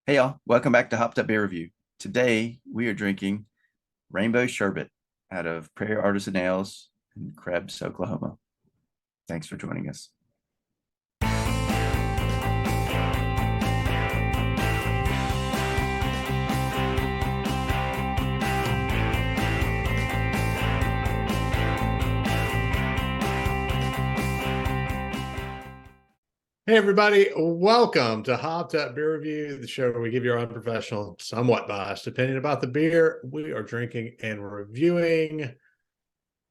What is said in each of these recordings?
Hey y'all, welcome back to Hopped Up Beer Review. Today we are drinking Rainbow Sherbet out of Prairie Artisan Ales in Krebs, Oklahoma. Thanks for joining us. Hey everybody, welcome to Hopped Up Beer Review, the show where we give you our unprofessional, somewhat biased opinion about the beer we are drinking and reviewing.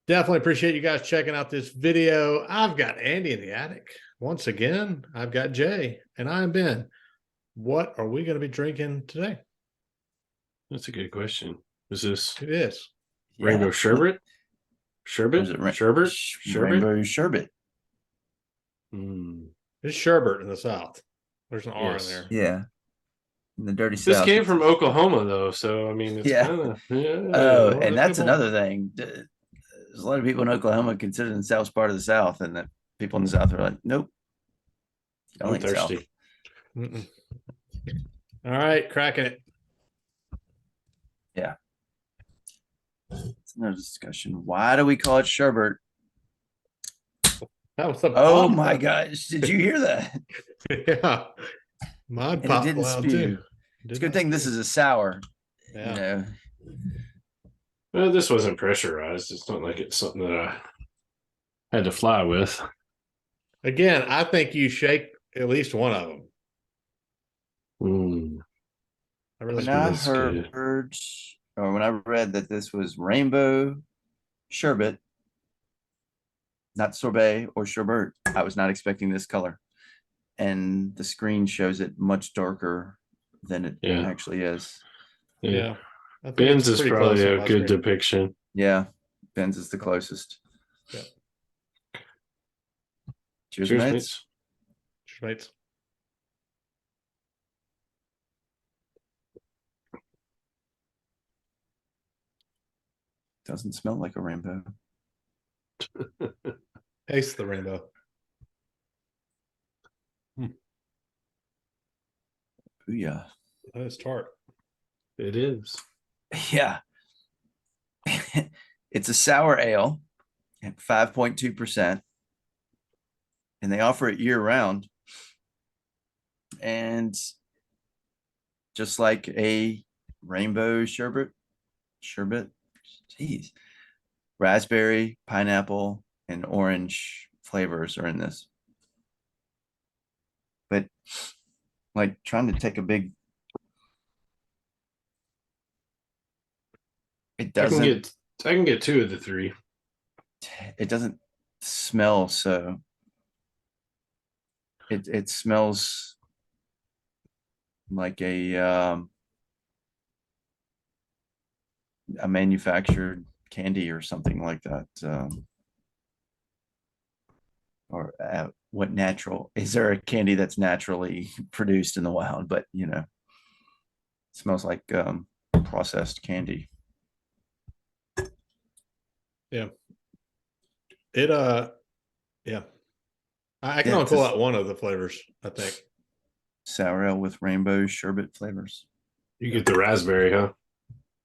Definitely appreciate you guys checking out this video. I've got Andy in the attic. Once again, I've got Jay, and I'm Ben. What are we going to be drinking today? That's a good question. Is this It is. Rainbow Sherbet? Sherbet? Sherbet? Rainbow Sherbet. It's Sherbet in the South. There's an R in there. Yeah. In the dirty This South. came from Oklahoma, though, so I mean, it's kind of Oh, and that's another thing. There's a lot of people in Oklahoma consider themselves part of the South, and that people in the South are like, nope. I'm thirsty. All right, cracking it. Yeah. It's another discussion. Why do we call it Sherbet? That was the Oh my gosh. Did you hear that? Yeah. Mod And popped it didn't loud spew. too. It's a good thing this is a sour. Yeah. You know. Well, this wasn't pressurized. It's not like it's something that I had to fly with. Again, I think you shake at least one of them. I really when I heard, or when I read that this was Rainbow Sherbet, not sorbet or sherbet, I was not expecting this color. And the screen shows it much darker than it actually is. Yeah. Ben's is probably a good depiction. Yeah. Ben's is the closest. Yeah. Cheers, mates. Cheers, mates. Doesn't smell like a rainbow. Taste the rainbow. Booyah. That is tart. It is. Yeah. It's a sour ale at 5.2%. And they offer it year round. And just like a rainbow sherbet, geez, raspberry, pineapple, and orange flavors are in this. But like trying to take a big, it doesn't. I can get two of the three. It doesn't smell so. It smells like a manufactured candy or something like that. Or what natural is there a candy that's naturally produced in the wild, but you know, it smells like processed candy. Yeah. Yeah. I can only pull out one of the flavors, I think. Sour ale with rainbow sherbet flavors. You get the raspberry, huh?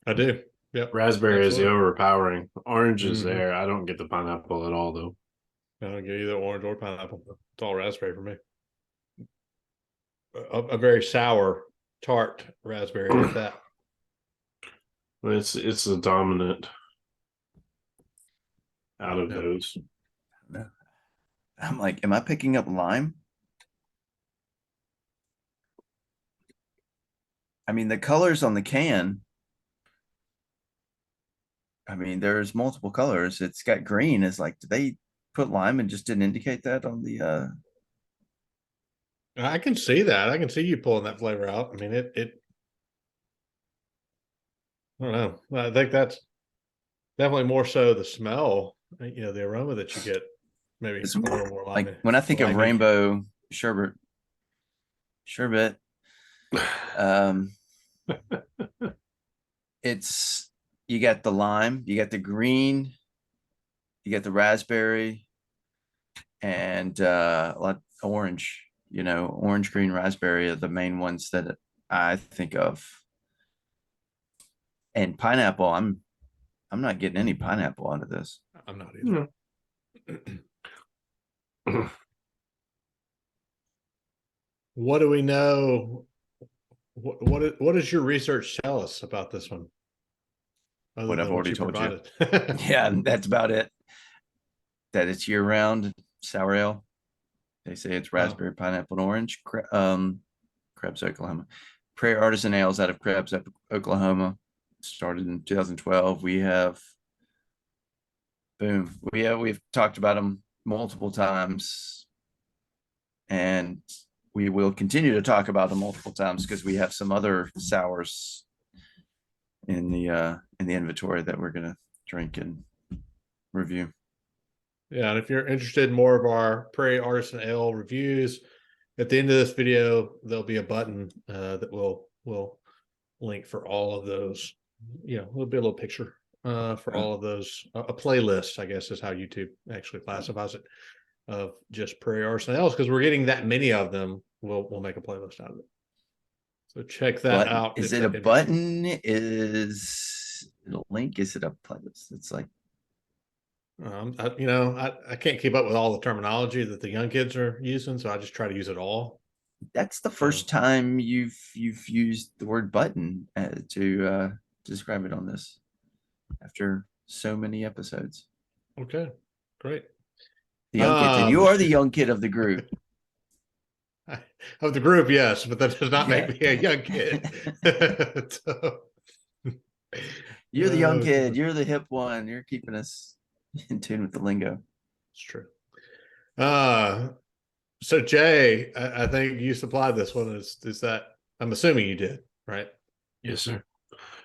I do. Yep. Raspberry is the overpowering. Orange is there. I don't get the pineapple at all, though. I don't get either orange or pineapple. It's all raspberry for me. A very sour, tart raspberry at that. It's the dominant out of those. I'm like, am I picking up lime? I mean, the colors on the can, I mean, there's multiple colors. It's got green. It's like, did they put lime and just didn't indicate that on the I can see that. I can see you pulling that flavor out. I mean, it I don't know. I think that's definitely more so the smell, you know, the aroma that you get. Maybe it's a little more like when I think of rainbow sherbet, it's you got the lime, you got the green, you got the raspberry, and a lot orange. You know, orange, green, raspberry are the main ones that I think of. And pineapple, I'm not getting any pineapple out of this. I'm not either. What do we know? What does your research tell us about this one? Other What I've than already you told you. provided? Yeah, that's about it. That it's year round sour ale. They say it's raspberry, pineapple, and orange. Krebs, Oklahoma. Prairie Artisan ales out of Krebs, Oklahoma. Started in 2012. We've talked about them multiple times, and we will continue to talk about them multiple times because we have some other sours in the inventory that we're gonna drink and review. Yeah, and if you're interested in more of our Prairie Artisan Ale reviews, at the end of this video, there'll be a button that will link for all of those. You know, there'll be a little picture for all of those. A playlist, I guess, is how YouTube actually classifies it, of just Prairie Artisan Ales, because we're getting that many of them. We'll make a playlist out of it. So check that out. Is it a button? Is it a link? Is it a playlist? It's like, I can't keep up with all the terminology that the young kids are using, so I just try to use it all. that's the first time you've used the word button to describe it on this after so many episodes. Okay, great. The young kids, and you are the young kid of the group. Of the group, yes, but that does not make me a young kid. So, you're the young kid. You're the hip one. You're keeping us in tune with the lingo. It's true. So Jay, I think you supplied this one. Is that? I'm assuming you did, right? Yes, sir.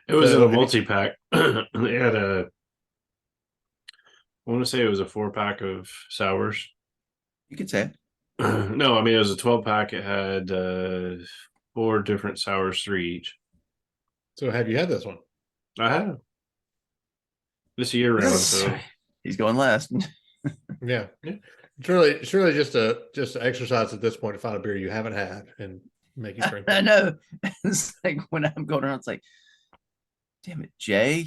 It was in a multi-pack. They had I want to say it was a 4-pack of sours. You could say it. No, I mean it was a 12-pack. It had 4 different sours, 3 each. So have you had this one? I have this year round. So he's going last. Yeah. It's really just a exercise at this point to find a beer you haven't had and make you drink. I know. It's like when I'm going around, it's like, damn it, Jay,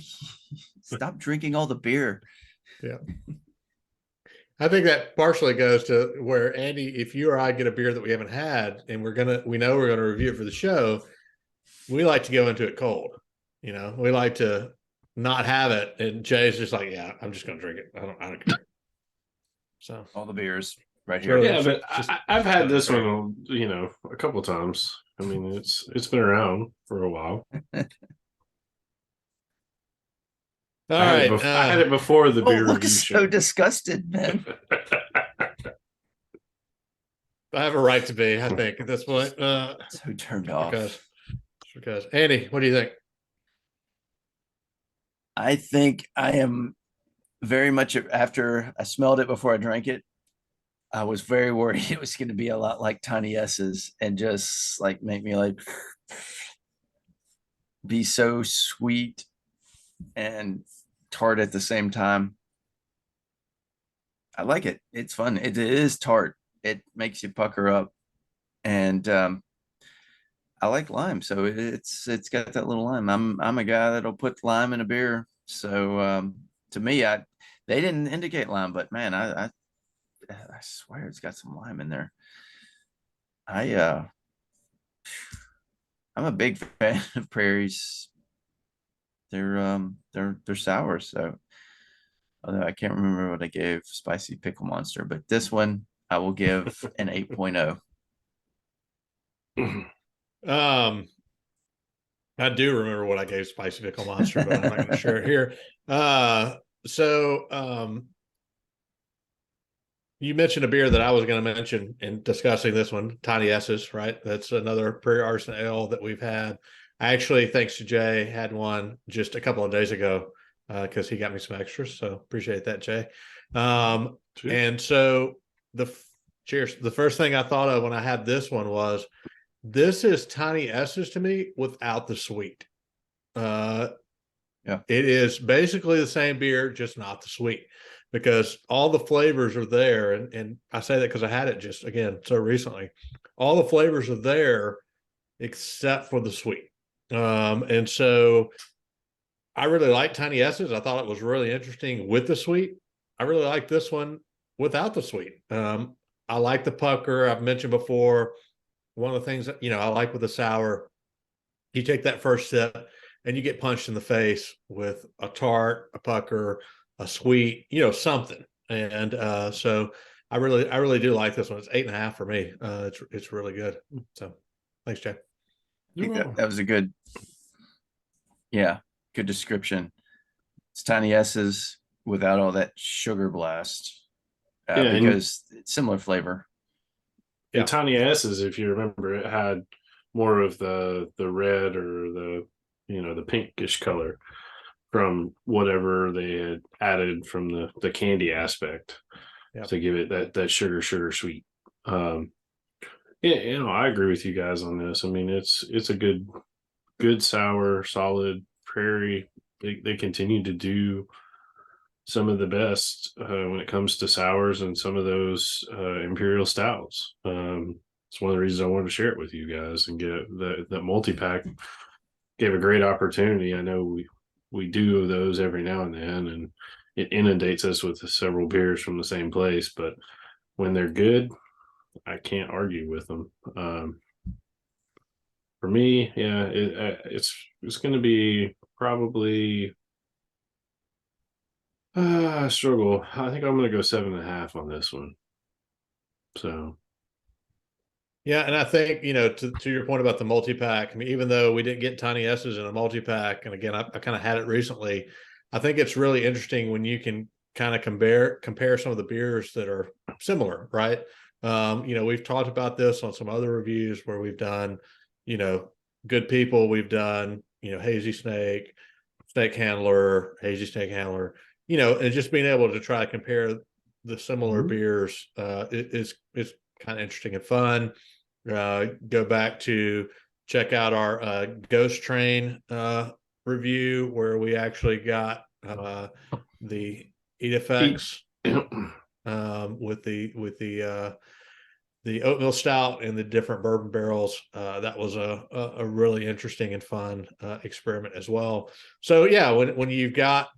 stop drinking all the beer. Yeah. I think that partially goes to where, Andy, if you or I get a beer that we haven't had and we know we're gonna review it for the show, we like to go into it cold. You know, we like to not have it, and Jay's just like, yeah, I'm just gonna drink it. I don't care. So all the beers right here. Yeah, but I've had this one, a couple of times. I mean, it's been around for a while. All right, I had it before the beer review show. So disgusted, man. I have a right to be, I think, at this point. So turned off. Because Andy, what do you think? I think I am very much, after I smelled it before I drank it, I was very worried it was going to be a lot like Tiny S's and just like make me like be so sweet and tart at the same time. I like it. It's fun. It is tart. It makes you pucker up, and I like lime, so it's got that little lime. I'm a guy that'll put lime in a beer. So to me, they didn't indicate lime, but man, I swear it's got some lime in there. I'm a big fan of Prairie's. They're sour, so although I can't remember what I gave Spicy Pickle Monster, but this one I will give an 8.0. I do remember what I gave Spicy Pickle Monster, but I'm not going to share it here. You mentioned a beer that I was going to mention in discussing this one, Tiny S's, right? That's another Prairie Artisan Ale that we've had. I actually, thanks to Jay, had one just a couple of days ago because he got me some extras. So appreciate that, Jay. And so the first thing I thought of when I had this one was, this is Tiny S's to me without the sweet. Yeah, it is basically the same beer, just not the sweet, because all the flavors are there. And I say that because I had it just, again, so recently. All the flavors are there. except for the sweet. And so I really like Tiny S's. I thought it was really interesting with the sweet. I really like this one without the sweet. I like the pucker. I've mentioned before, one of the things that, I like with the sour, you take that first sip and you get punched in the face with a tart, a pucker, a sweet, something. And so I really do like this one. It's 8.5 for me. It's really good. So thanks, Jay. I think that was a good, good description. It's Tiny S's without all that sugar blast, because it's similar flavor. And Tiny S's, if you remember, it had more of the red or the pinkish color from whatever they had added from the candy aspect to give it that sugar sweet. I agree with you guys on this. I mean, it's a good sour, solid Prairie. They continue to do some of the best when it comes to sours and some of those imperial stouts. It's one of the reasons I wanted to share it with you guys and get that multi-pack. Gave a great opportunity. I know we do those every now and then, and it inundates us with several beers from the same place, but when they're good, I can't argue with them. For me, it's going to be probably struggle. I think I'm going to go 7.5 on this one. So, yeah, and I think to your point about the multi-pack. I mean, even though we didn't get Tiny S's in a multi-pack, and again, I kind of had it recently. I think it's really interesting when you can kind of compare some of the beers that are similar, right? We've talked about this on some other reviews where we've done, Good People, we've done, Hazy Snake, Snake Handler, Hazy Snake Handler, and just being able to try to compare the similar beers is kind of interesting and fun. Go back to check out our Ghost Train review where we actually got the Eat Effects with the oatmeal stout and the different bourbon barrels. That was a really interesting and fun experiment as well. So yeah, when you've got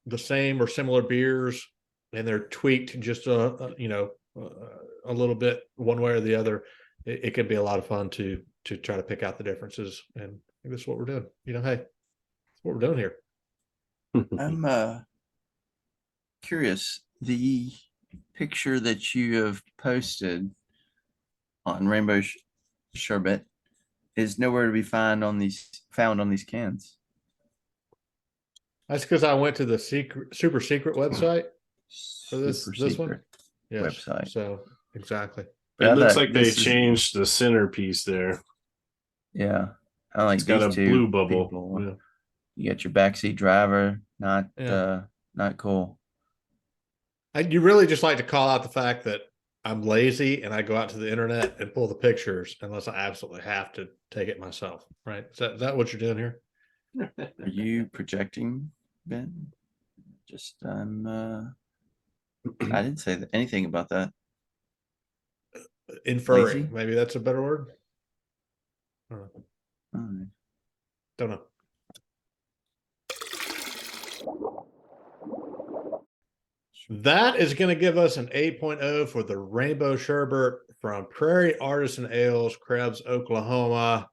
the same or similar beers and they're tweaked just a little bit one way or the other, it can be a lot of fun to try to pick out the differences. And I think that's what we're doing. Hey, that's what we're doing here. I'm curious. The picture that you have posted on Rainbow Sherbet is nowhere to be found on these cans. That's because I went to the super secret website for this one. Yes, website. So exactly. It looks like they changed the centerpiece there. Yeah, I like it's got a blue bubble. Yeah. You got your backseat driver. Not cool. You really just like to call out the fact that I'm lazy and I go out to the internet and pull the pictures unless I absolutely have to take it myself. Right? Is that what you're doing here? Are you projecting, Ben? Just I didn't say anything about that. Inferring, lazy? Maybe that's a better word. Don't know. That is going to give us an 8.0 for the Rainbow Sherbet from Prairie Artisan Ales, Krebs, Oklahoma.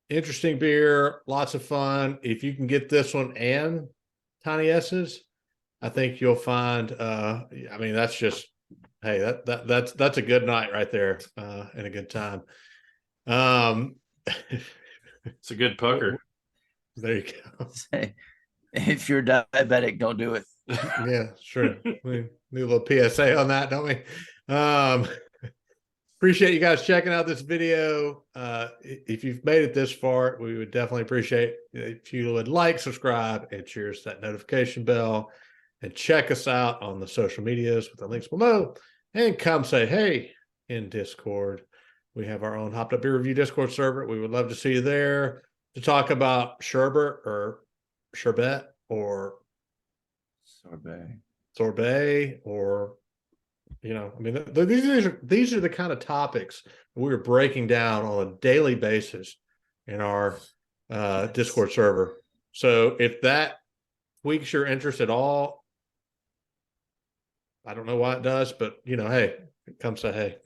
Interesting beer, lots of fun. If you can get this one and Tiny S's, I think you'll find. That's just that's a good night right there, and a good time. It's a good pucker. There you go. Say, if you're diabetic, don't do it. Yeah, sure. We need a little PSA on that, don't we? Appreciate you guys checking out this video. If you've made it this far, we would definitely appreciate if you would like, subscribe, and cheers that notification bell. And check us out on the social medias with the links below. And come say hey in Discord. We have our own Hopped Up Beer Review Discord server. We would love to see you there to talk about Sherbet or Sherbet or Sorbet or You know, I mean, these are the kind of topics we're breaking down on a daily basis in our Discord server. So if that piques your interest at all, I don't know why it does, but you know, hey, come say hey.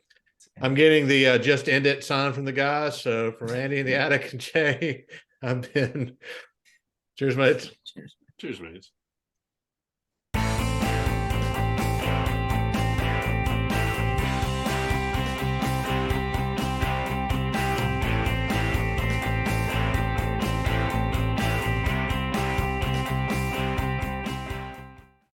I'm getting the just end it sign from the guys. So for Andy in the attic and Jay, I've been cheers, mates. Cheers. Cheers, mates.